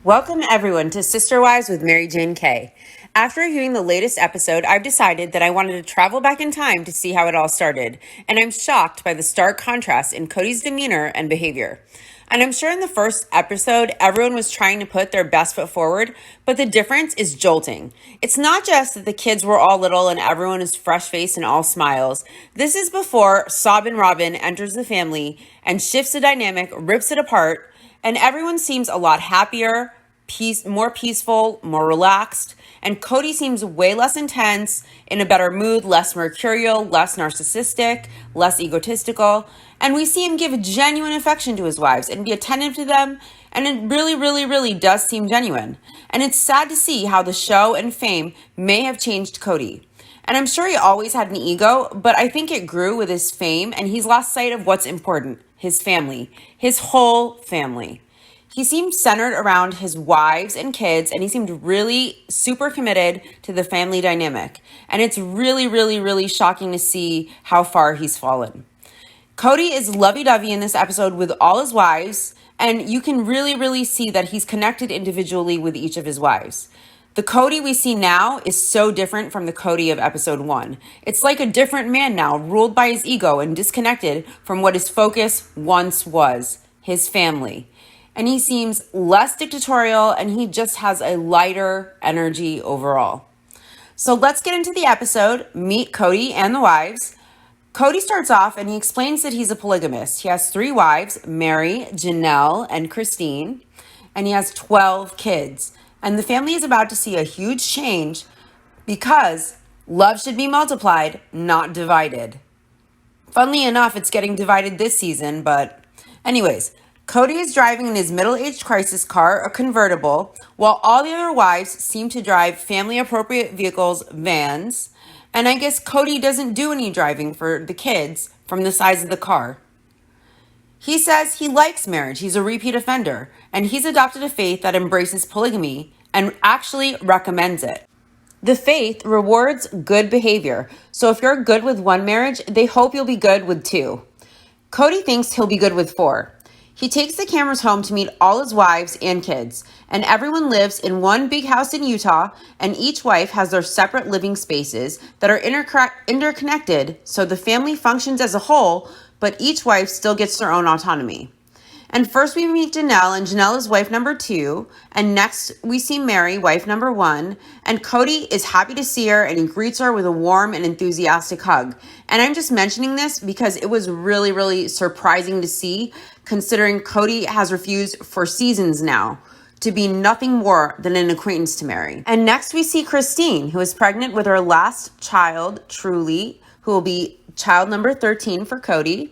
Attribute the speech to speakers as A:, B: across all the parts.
A: Welcome everyone to SisterWives with Mary Jane Kay. After reviewing the latest episode, I've decided that I wanted to travel back in time to see how it all started, and I'm shocked by the stark contrast in Kody's demeanor and behavior. And I'm sure in the first episode, everyone was trying to put their best foot forward, but the difference is jolting. It's not just that the kids were all little and everyone is fresh-faced and all smiles. This is before Sobbin' Robin enters the family and shifts the dynamic, rips it apart, and everyone seems a lot happier, more peaceful, more relaxed. And Kody seems way less intense, in a better mood, less mercurial, less narcissistic, less egotistical. And we see him give genuine affection to his wives and be attentive to them. And it really does seem genuine. And it's sad to see how the show and fame may have changed Kody. And I'm sure he always had an ego, but I think it grew with his fame and he's lost sight of what's important, his family, his whole family. He seemed centered around his wives and kids, and he seemed really super committed to the family dynamic. And it's really shocking to see how far he's fallen. Kody is lovey-dovey in this episode with all his wives, and you can really see that he's connected individually with each of his wives. The Kody we see now is so different from the Kody of episode 1. It's like a different man now, ruled by his ego and disconnected from what his focus once was, his family. And he seems less dictatorial and he just has a lighter energy overall. So let's get into the episode, meet Kody and the wives. Kody starts off and he explains that he's a polygamist. He has 3 wives, Mary, Janelle, and Christine, and he has 12 kids. And the family is about to see a huge change because love should be multiplied, not divided. Funnily enough, it's getting divided this season, but anyways, Kody is driving in his middle-aged crisis car, a convertible, while all the other wives seem to drive family-appropriate vehicles, vans. And I guess Kody doesn't do any driving for the kids from the size of the car. He says he likes marriage, he's a repeat offender, and he's adopted a faith that embraces polygamy and actually recommends it. The faith rewards good behavior, so if you're good with 1 marriage, they hope you'll be good with 2. Kody thinks he'll be good with 4. He takes the cameras home to meet all his wives and kids, and everyone lives in one big house in Utah, and each wife has their separate living spaces that are interconnected, so the family functions as a whole, but each wife still gets their own autonomy. And first we meet Janelle, and Janelle is wife number 2, and next we see Mary, wife number 1, and Kody is happy to see her, and he greets her with a warm and enthusiastic hug. And I'm just mentioning this because it was really surprising to see, considering Kody has refused for seasons now to be nothing more than an acquaintance to Mary. And next we see Christine, who is pregnant with her last child, Truly, who will be child number 13 for Kody.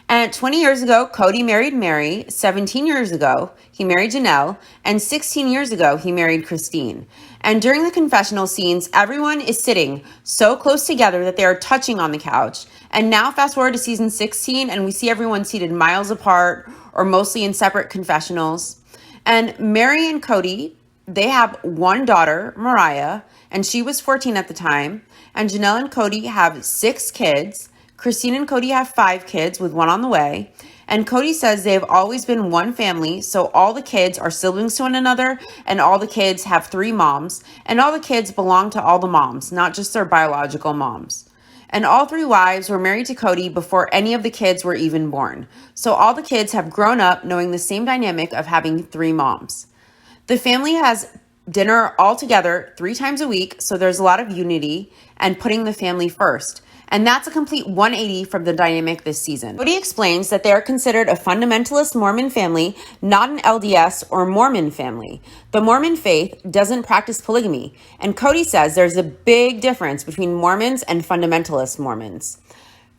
A: And 20 years ago, Kody married Mary. 17 years ago, he married Janelle. And 16 years ago, he married Christine. And during the confessional scenes, everyone is sitting so close together that they are touching on the couch. And now fast forward to season 16, and we see everyone seated miles apart or mostly in separate confessionals. And Mary and Kody, they have 1 daughter, Mariah, and she was 14 at the time. And Janelle and Kody have 6 kids. Christine and Kody have 5 kids with 1 on the way. And Kody says they have always been one family, so all the kids are siblings to one another, and all the kids have 3 moms, and all the kids belong to all the moms, not just their biological moms. And all 3 wives were married to Kody before any of the kids were even born. So all the kids have grown up knowing the same dynamic of having 3 moms. The family has dinner all together 3 times a week, so there's a lot of unity and putting the family first. And that's a complete 180 from the dynamic this season. Kody explains that they are considered a fundamentalist Mormon family, not an LDS or Mormon family. The Mormon faith doesn't practice polygamy, and Kody says there's a big difference between Mormons and fundamentalist Mormons.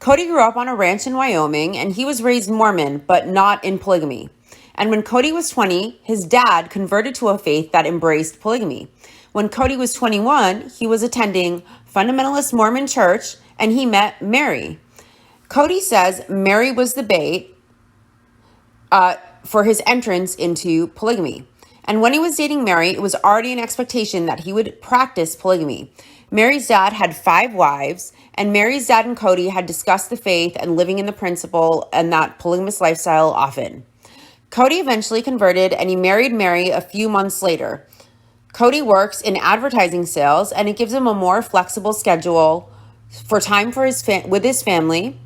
A: Kody grew up on a ranch in Wyoming, and he was raised Mormon, but not in polygamy. And when Kody was 20, his dad converted to a faith that embraced polygamy. When Kody was 21, he was attending fundamentalist Mormon church, and he met Mary. Kody says Mary was the bait for his entrance into polygamy. And when he was dating Mary, it was already an expectation that he would practice polygamy. Mary's dad had 5 wives, and Mary's dad and Kody had discussed the faith and living in the principle and that polygamous lifestyle often. Kody eventually converted and he married Mary a few months later. Kody works in advertising sales and it gives him a more flexible schedule for time for with his family.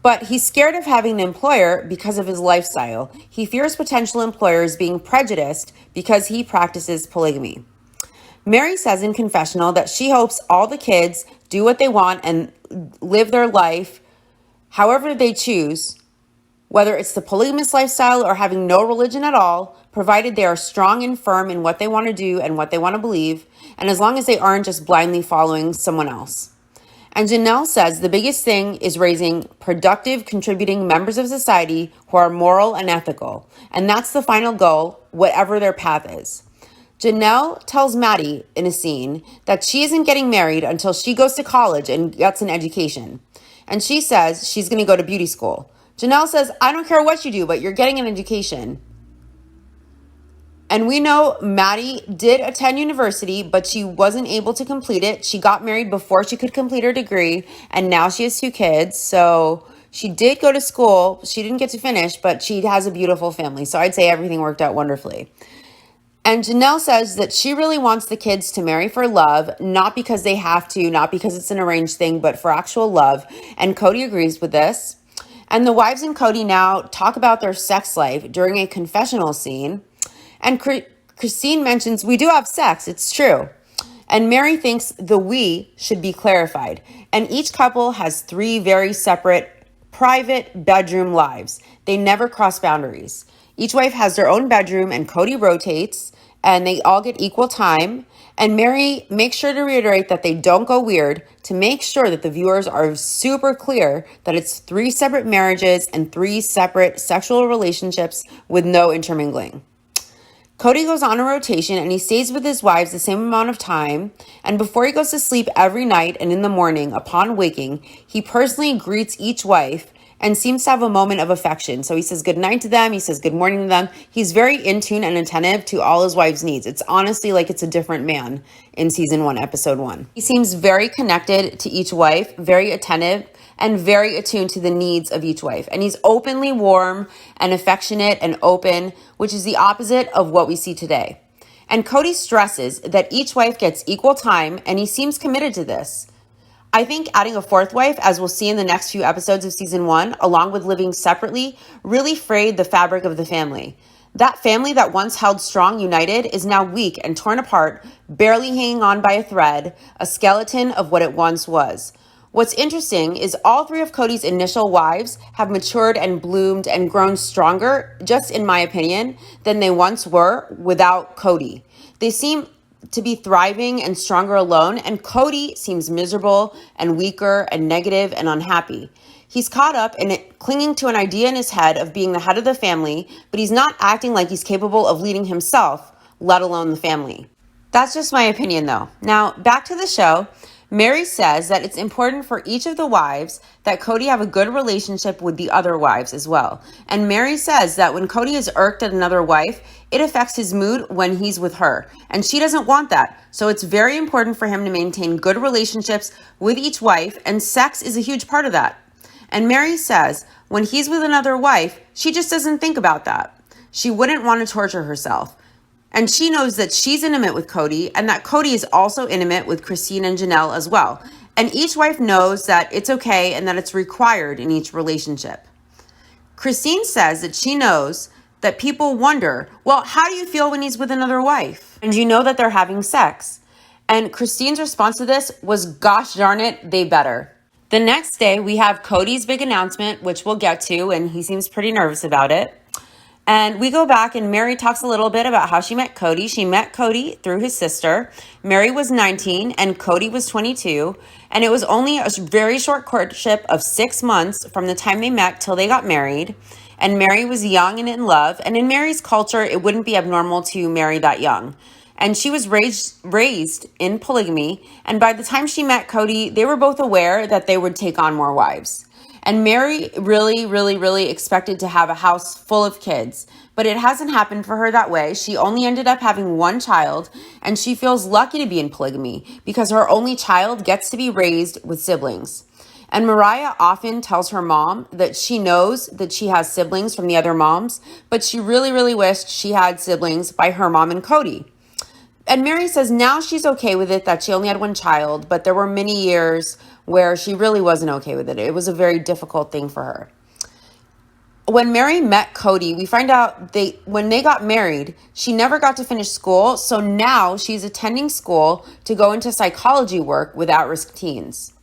A: But he's scared of having an employer because of his lifestyle. He fears potential employers being prejudiced because he practices polygamy. Mary says in confessional that she hopes all the kids do what they want and live their life however they choose, whether it's the polygamous lifestyle or having no religion at all, provided they are strong and firm in what they want to do and what they want to believe, and as long as they aren't just blindly following someone else. And Janelle says the biggest thing is raising productive, contributing members of society who are moral and ethical. And that's the final goal, whatever their path is. Janelle tells Maddie in a scene that she isn't getting married until she goes to college and gets an education. And she says she's going to go to beauty school. Janelle says, I don't care what you do, but you're getting an education. And we know Maddie did attend university, but she wasn't able to complete it. She got married before she could complete her degree, and now she has 2 kids. So she did go to school. She didn't get to finish, but she has a beautiful family. So I'd say everything worked out wonderfully. And Janelle says that she really wants the kids to marry for love, not because they have to, not because it's an arranged thing, but for actual love. And Kody agrees with this. And the wives and Kody now talk about their sex life during a confessional scene. And Christine mentions, we do have sex, it's true. And Mary thinks the we should be clarified. And each couple has 3 very separate private bedroom lives. They never cross boundaries. Each wife has their own bedroom and Kody rotates and they all get equal time. And Mary makes sure to reiterate that they don't go weird to make sure that the viewers are super clear that it's 3 separate marriages and 3 separate sexual relationships with no intermingling. Kody goes on a rotation and he stays with his wives the same amount of time. And before he goes to sleep every night and in the morning, upon waking, he personally greets each wife and seems to have a moment of affection. So he says good night to them. He says good morning to them. He's very in tune and attentive to all his wives' needs. It's honestly like it's a different man in season 1, episode 1. He seems very connected to each wife, very attentive, and very attuned to the needs of each wife. And he's openly warm and affectionate and open, which is the opposite of what we see today. And Kody stresses that each wife gets equal time, and he seems committed to this. I think adding a 4th wife, as we'll see in the next few episodes of season 1, along with living separately, really frayed the fabric of the family. That family that once held strong, united, is now weak and torn apart, barely hanging on by a thread, a skeleton of what it once was. What's interesting is all 3 of Kody's initial wives have matured and bloomed and grown stronger, just in my opinion, than they once were without Kody. They seem to be thriving and stronger alone, and Kody seems miserable and weaker and negative and unhappy. He's caught up in it, clinging to an idea in his head of being the head of the family, but he's not acting like he's capable of leading himself, let alone the family. That's just my opinion, though. Now, back to the show. Mary says that it's important for each of the wives that Kody have a good relationship with the other wives as well. And Mary says that when Kody is irked at another wife, it affects his mood when he's with her. And she doesn't want that. So it's very important for him to maintain good relationships with each wife, and sex is a huge part of that. And Mary says when he's with another wife, she just doesn't think about that. She wouldn't want to torture herself. And she knows that she's intimate with Kody and that Kody is also intimate with Christine and Janelle as well. And each wife knows that it's okay and that it's required in each relationship. Christine says that she knows that people wonder, well, how do you feel when he's with another wife? And you know that they're having sex. And Christine's response to this was, gosh darn it, they better. The next day, we have Kody's big announcement, which we'll get to, and he seems pretty nervous about it. And we go back and Mary talks a little bit about how she met Kody. She met Kody through his sister. Mary was 19 and Kody was 22. And it was only a very short courtship of 6 months from the time they met till they got married. And Mary was young and in love. And in Mary's culture, it wouldn't be abnormal to marry that young. And she was raised in polygamy. And by the time she met Kody, they were both aware that they would take on more wives. And Mary really expected to have a house full of kids, but it hasn't happened for her that way. She only ended up having 1 child, and she feels lucky to be in polygamy because her only child gets to be raised with siblings. And Mariah often tells her mom that she knows that she has siblings from the other moms, but she really, really wished she had siblings by her mom and Kody. And Mary says now she's okay with it, that she only had one child, but there were many years where she really wasn't okay with it. It was a very difficult thing for her. When Mary met Kody, we find out when they got married, she never got to finish school. So now she's attending school to go into psychology work with at-risk teens.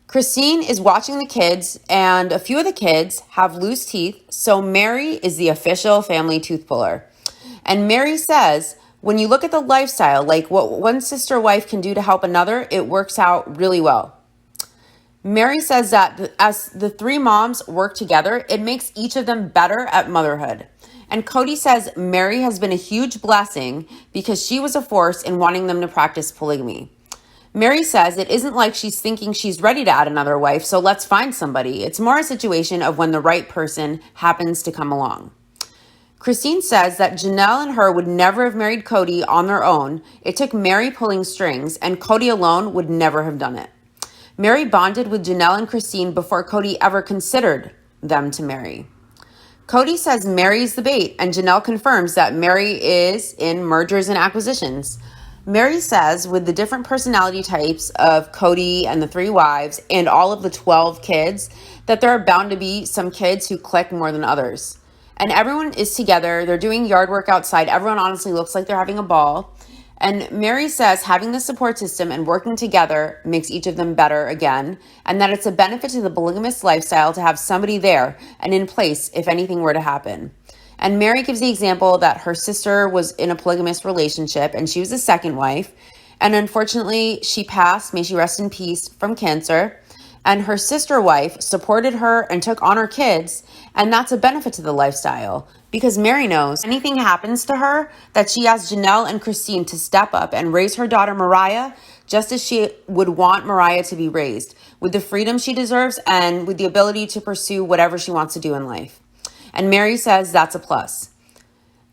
A: Christine is watching the kids, and a few of the kids have loose teeth. So Mary is the official family tooth puller. And Mary says, when you look at the lifestyle, like what one sister wife can do to help another, it works out really well. Mary says that as the three moms work together, it makes each of them better at motherhood. And Kody says Mary has been a huge blessing because she was a force in wanting them to practice polygamy. Mary says it isn't like she's thinking she's ready to add another wife, so let's find somebody. It's more a situation of when the right person happens to come along. Christine says that Janelle and her would never have married Kody on their own. It took Mary pulling strings, and Kody alone would never have done it. Mary bonded with Janelle and Christine before Kody ever considered them to marry. Kody says Mary's the bait, and Janelle confirms that Mary is in mergers and acquisitions. Mary says with the different personality types of Kody and the three wives and all of the 12 kids, that there are bound to be some kids who click more than others. And everyone is together. They're doing yard work outside. Everyone honestly looks like they're having a ball. And Mary says having the support system and working together makes each of them better again, and that it's a benefit to the polygamous lifestyle to have somebody there and in place if anything were to happen. And Mary gives the example that her sister was in a polygamous relationship and she was the second wife. And unfortunately, she passed, may she rest in peace, from cancer. And her sister wife supported her and took on her kids. And that's a benefit to the lifestyle because Mary knows anything happens to her that she asks Janelle and Christine to step up and raise her daughter Mariah just as she would want Mariah to be raised, with the freedom she deserves and with the ability to pursue whatever she wants to do in life. And Mary says that's a plus.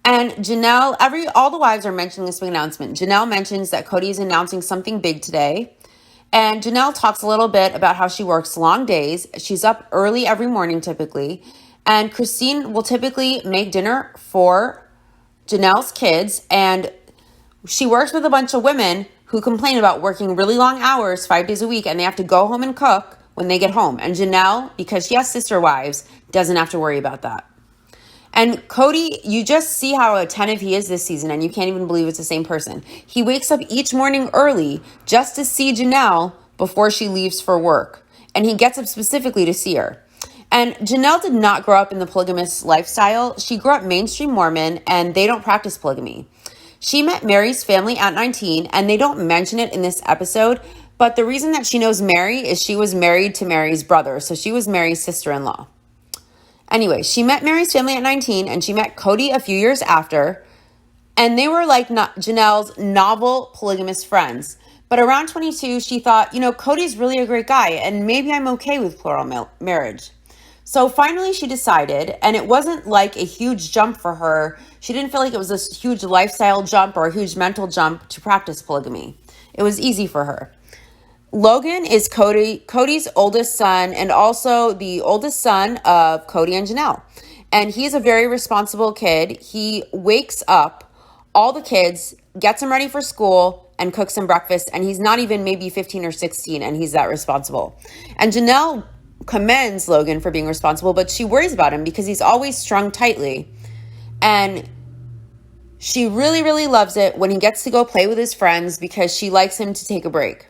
A: And Janelle, all the wives are mentioning this big announcement. Janelle mentions that Kody is announcing something big today. And Janelle talks a little bit about how she works long days. She's up early every morning typically. And Christine will typically make dinner for Janelle's kids. And she works with a bunch of women who complain about working really long hours, 5 days a week, and they have to go home and cook when they get home. And Janelle, because she has sister wives, doesn't have to worry about that. And Kody, you just see how attentive he is this season, and you can't even believe it's the same person. He wakes up each morning early just to see Janelle before she leaves for work. And he gets up specifically to see her. And Janelle did not grow up in the polygamous lifestyle. She grew up mainstream Mormon, and they don't practice polygamy. She met Mary's family at 19, and they don't mention it in this episode, but the reason that she knows Mary is she was married to Mary's brother, so she was Mary's sister-in-law. Anyway, she met Mary's family at 19, and she met Kody a few years after, and they were like Janelle's novel polygamous friends. But around 22, she thought, Kody's really a great guy, and maybe I'm okay with plural marriage. So finally she decided, and it wasn't like a huge jump for her. She didn't feel like it was a huge lifestyle jump or a huge mental jump to practice polygamy. It was easy for her. Logan is Kody's oldest son and also the oldest son of Kody and Janelle. And he's a very responsible kid. He wakes up all the kids, gets them ready for school, and cooks them breakfast. And he's not even maybe 15 or 16, and he's that responsible. And Janelle commends Logan for being responsible, but she worries about him because he's always strung tightly. And she really, really loves it when he gets to go play with his friends because she likes him to take a break.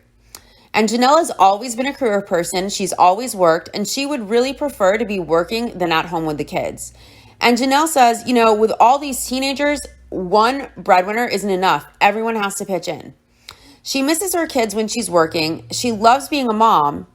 A: And Janelle has always been a career person. She's always worked, and she would really prefer to be working than at home with the kids. And Janelle says, with all these teenagers, one breadwinner isn't enough. Everyone has to pitch in. She misses her kids when she's working. She loves being a mom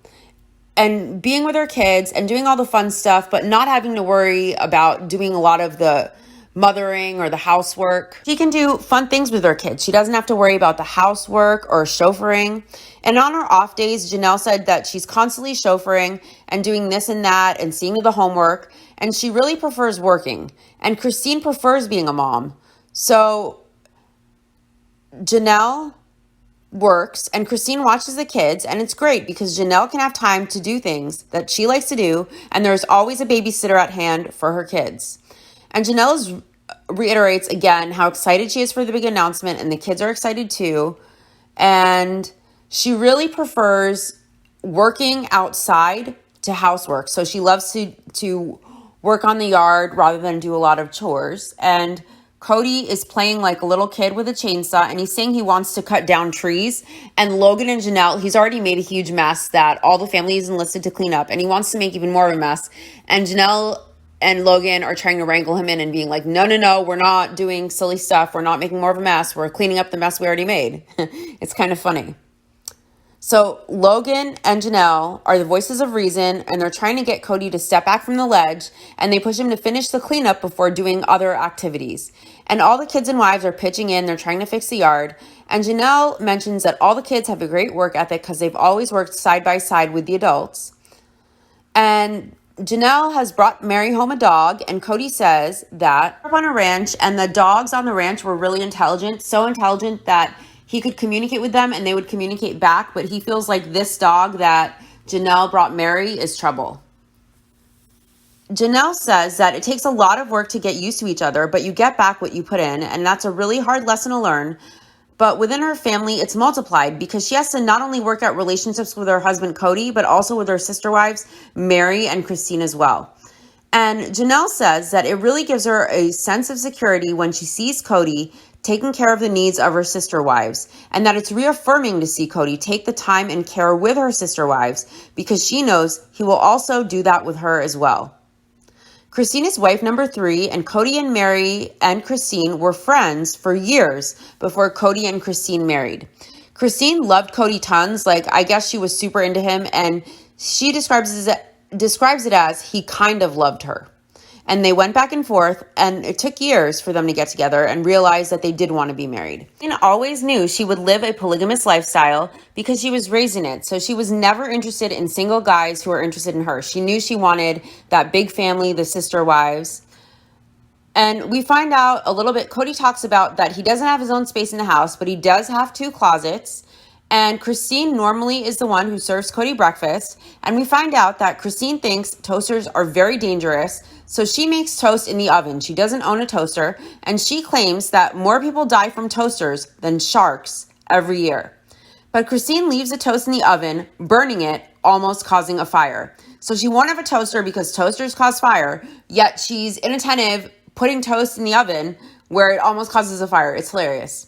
A: and being with her kids and doing all the fun stuff, but not having to worry about doing a lot of the mothering or the housework. She can do fun things with her kids. She doesn't have to worry about the housework or chauffeuring. And on her off days, Janelle said that she's constantly chauffeuring and doing this and that and seeing to the homework. And she really prefers working. And Christine prefers being a mom. So Janelle works and Christine watches the kids, and it's great because Janelle can have time to do things that she likes to do, and there's always a babysitter at hand for her kids. And Janelle reiterates again how excited she is for the big announcement, and the kids are excited too. And she really prefers working outside to housework. So she loves to work on the yard rather than do a lot of chores. And Kody is playing like a little kid with a chainsaw, and he's saying he wants to cut down trees. And Logan and Janelle, he's already made a huge mess that all the family is enlisted to clean up, and he wants to make even more of a mess. And Janelle and Logan are trying to wrangle him in and being like, no, we're not doing silly stuff. We're not making more of a mess. We're cleaning up the mess we already made. It's kind of funny. So Logan and Janelle are the voices of reason, and they're trying to get Kody to step back from the ledge, and they push him to finish the cleanup before doing other activities. And all the kids and wives are pitching in. They're trying to fix the yard. And Janelle mentions that all the kids have a great work ethic because they've always worked side by side with the adults. And Janelle has brought Mary home a dog, and Kody says that on a ranch, and the dogs on the ranch were really intelligent, so intelligent that he could communicate with them and they would communicate back, but he feels like this dog that Janelle brought Mary is trouble. Janelle says that it takes a lot of work to get used to each other, but you get back what you put in, and that's a really hard lesson to learn. But within her family, it's multiplied because she has to not only work out relationships with her husband, Kody, but also with her sister wives, Mary and Christine as well. And Janelle says that it really gives her a sense of security when she sees Kody taking care of the needs of her sister wives, and that it's reaffirming to see Kody take the time and care with her sister wives because she knows he will also do that with her as well. Christine is wife number 3, and Kody and Mary and Christine were friends for years before Kody and Christine married. Christine loved Kody tons, like I guess she was super into him, and she describes it as he kind of loved her. And they went back and forth, and it took years for them to get together and realize that they did want to be married. Christine always knew she would live a polygamous lifestyle because she was raised in it. So she was never interested in single guys who were interested in her. She knew she wanted that big family, the sister wives. And we find out a little bit, Kody talks about that he doesn't have his own space in the house, but he does have 2 closets. And Christine normally is the one who serves Kody breakfast. And we find out that Christine thinks toasters are very dangerous. So she makes toast in the oven. She doesn't own a toaster. And she claims that more people die from toasters than sharks every year. But Christine leaves the toast in the oven, burning it, almost causing a fire. So she won't have a toaster because toasters cause fire. Yet she's inattentive putting toast in the oven where it almost causes a fire. It's hilarious.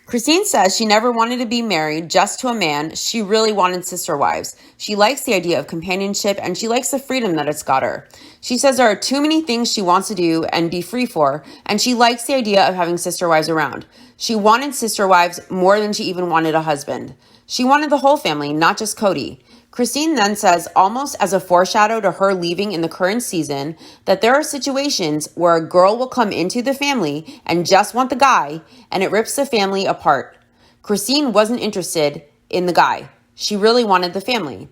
A: Christine says she never wanted to be married just to a man. She really wanted sister wives. She likes the idea of companionship, and she likes the freedom that it's got her. She says there are too many things she wants to do and be free for, and she likes the idea of having sister wives around. She wanted sister wives more than she even wanted a husband. She wanted the whole family, not just Kody. Christine then says, almost as a foreshadow to her leaving in the current season, that there are situations where a girl will come into the family and just want the guy, and it rips the family apart. Christine wasn't interested in the guy. She really wanted the family.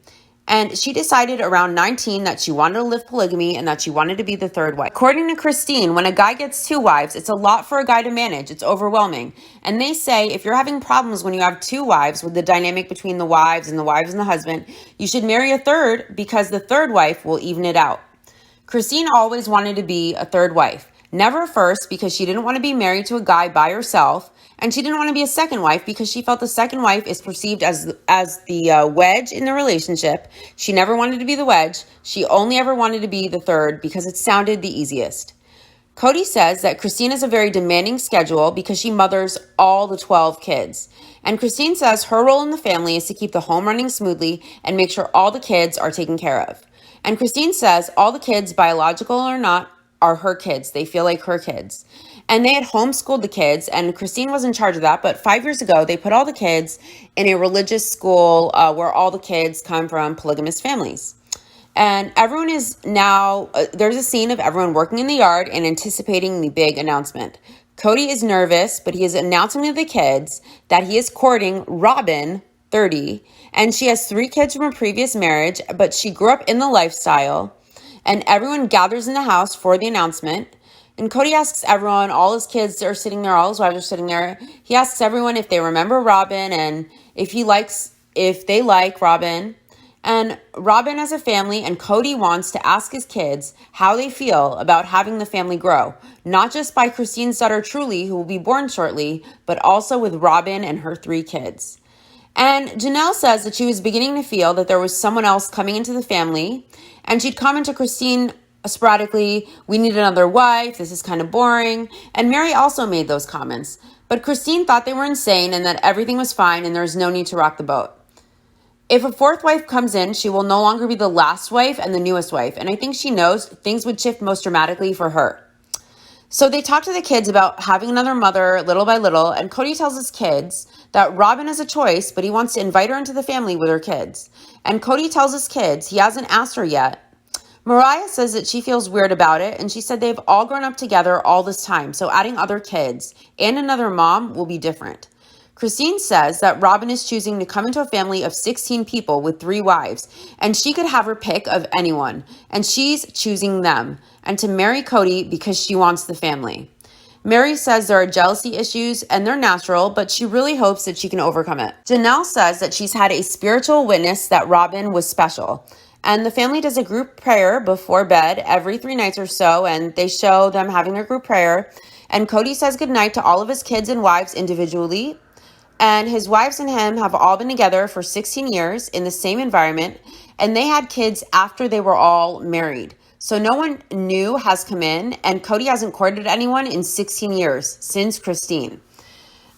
A: And she decided around 19 that she wanted to live polygamy and that she wanted to be the 3rd wife. According to Christine, when a guy gets 2 wives, it's a lot for a guy to manage. It's overwhelming. And they say if you're having problems when you have 2 wives with the dynamic between the wives and the husband, you should marry a 3rd because the 3rd wife will even it out. Christine always wanted to be a 3rd wife. Never a 1st because she didn't want to be married to a guy by herself. And she didn't want to be a 2nd wife because she felt the 2nd wife is perceived as the wedge in the relationship. She never wanted to be the wedge. She only ever wanted to be the 3rd because it sounded the easiest. Kody says that Christine has a very demanding schedule because she mothers all the 12 kids. And Christine says her role in the family is to keep the home running smoothly and make sure all the kids are taken care of. And Christine says all the kids, biological or not, are her kids. They feel like her kids. And they had homeschooled the kids, and Christine was in charge of that. But 5 years ago, they put all the kids in a religious school where all the kids come from polygamous families. And everyone is now, there's a scene of everyone working in the yard and anticipating the big announcement. Kody is nervous, but he is announcing to the kids that he is courting Robin, 30, and she has 3 kids from a previous marriage, but she grew up in the lifestyle. And everyone gathers in the house for the announcement. And Kody asks everyone, all his kids are sitting there, all his wives are sitting there. He asks everyone if they remember Robin and if they like Robin. And Robin has a family, and Kody wants to ask his kids how they feel about having the family grow, not just by Christine's daughter Truly, who will be born shortly, but also with Robin and her 3 kids. And Janelle says that she was beginning to feel that there was someone else coming into the family, and she'd comment to Christine sporadically, "We need another wife, this is kind of boring." And Mary also made those comments, but Christine thought they were insane and that everything was fine and there was no need to rock the boat. If a 4th wife comes in, she will no longer be the last wife and the newest wife, and I think she knows things would shift most dramatically for her. So they talk to the kids about having another mother little by little, and Kody tells his kids that Robin has a choice, but he wants to invite her into the family with her kids. And Kody tells his kids he hasn't asked her yet. Mariah says that she feels weird about it, and she said they've all grown up together all this time, so adding other kids and another mom will be different. Christine says that Robin is choosing to come into a family of 16 people with 3 wives, and she could have her pick of anyone, and she's choosing them, and to marry Kody because she wants the family. Mary says there are jealousy issues, and they're natural, but she really hopes that she can overcome it. Janelle says that she's had a spiritual witness that Robin was special, and the family does a group prayer before bed every 3 nights or so, and they show them having their group prayer, and Kody says goodnight to all of his kids and wives individually. And his wives and him have all been together for 16 years in the same environment, and they had kids after they were all married. So no one new has come in, and Kody hasn't courted anyone in 16 years, since Christine.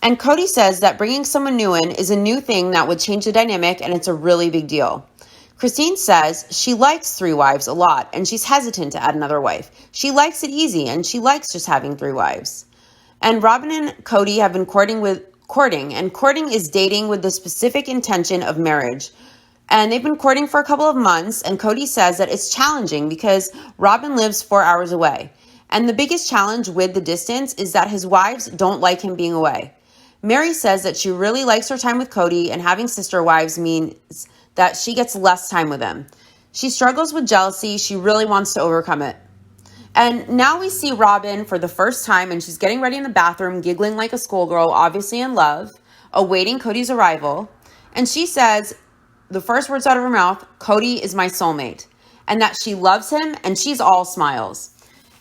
A: And Kody says that bringing someone new in is a new thing that would change the dynamic, and it's a really big deal. Christine says she likes 3 wives a lot, and she's hesitant to add another wife. She likes it easy, and she likes just having 3 wives. And Robin and Kody have been courting, and courting is dating with the specific intention of marriage. And they've been courting for a couple of months, and Kody says that it's challenging because Robin lives 4 hours away. And the biggest challenge with the distance is that his wives don't like him being away. Mary says that she really likes her time with Kody, and having sister wives means that she gets less time with him. She struggles with jealousy. She really wants to overcome it. And now we see Robin for the first time, and she's getting ready in the bathroom, giggling like a schoolgirl, obviously in love, awaiting Kody's arrival. And she says, the first words out of her mouth, "Kody is my soulmate," and that she loves him, and she's all smiles.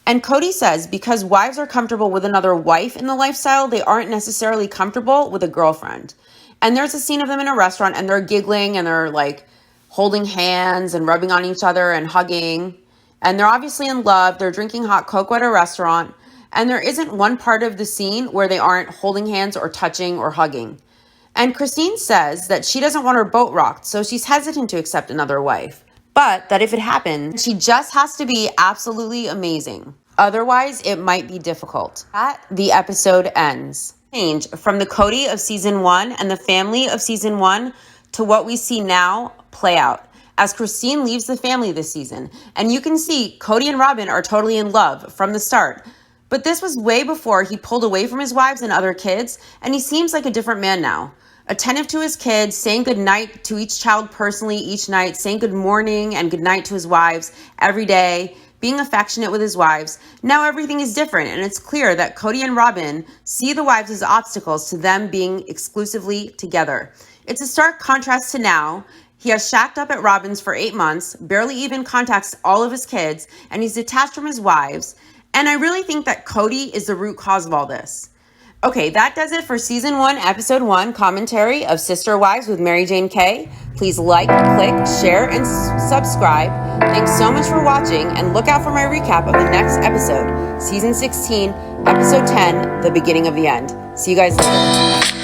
A: And Kody says because wives are comfortable with another wife in the lifestyle, they aren't necessarily comfortable with a girlfriend. And there's a scene of them in a restaurant, and they're giggling, and they're like holding hands and rubbing on each other and hugging. And they're obviously in love. They're drinking hot cocoa at a restaurant. And there isn't one part of the scene where they aren't holding hands or touching or hugging. And Christine says that she doesn't want her boat rocked, so she's hesitant to accept another wife. But that if it happens, she just has to be absolutely amazing. Otherwise, it might be difficult. The episode ends. Change from the Kody of season 1 and the family of season 1 to what we see now play out as Christine leaves the family this season. And you can see Kody and Robin are totally in love from the start. But this was way before he pulled away from his wives and other kids, and he seems like a different man now. Attentive to his kids, saying goodnight to each child personally each night, saying good morning and goodnight to his wives every day, being affectionate with his wives. Now everything is different, and it's clear that Kody and Robin see the wives as obstacles to them being exclusively together. It's a stark contrast to now. He has shacked up at Robin's for 8 months, barely even contacts all of his kids, and he's detached from his wives. And I really think that Kody is the root cause of all this. Okay, that does it for season 1, episode 1 commentary of Sister Wives with Mary Jane K. Please like, click, share, and subscribe. Thanks so much for watching, and look out for my recap of the next episode, season 16, episode 10, the beginning of the end. See you guys later.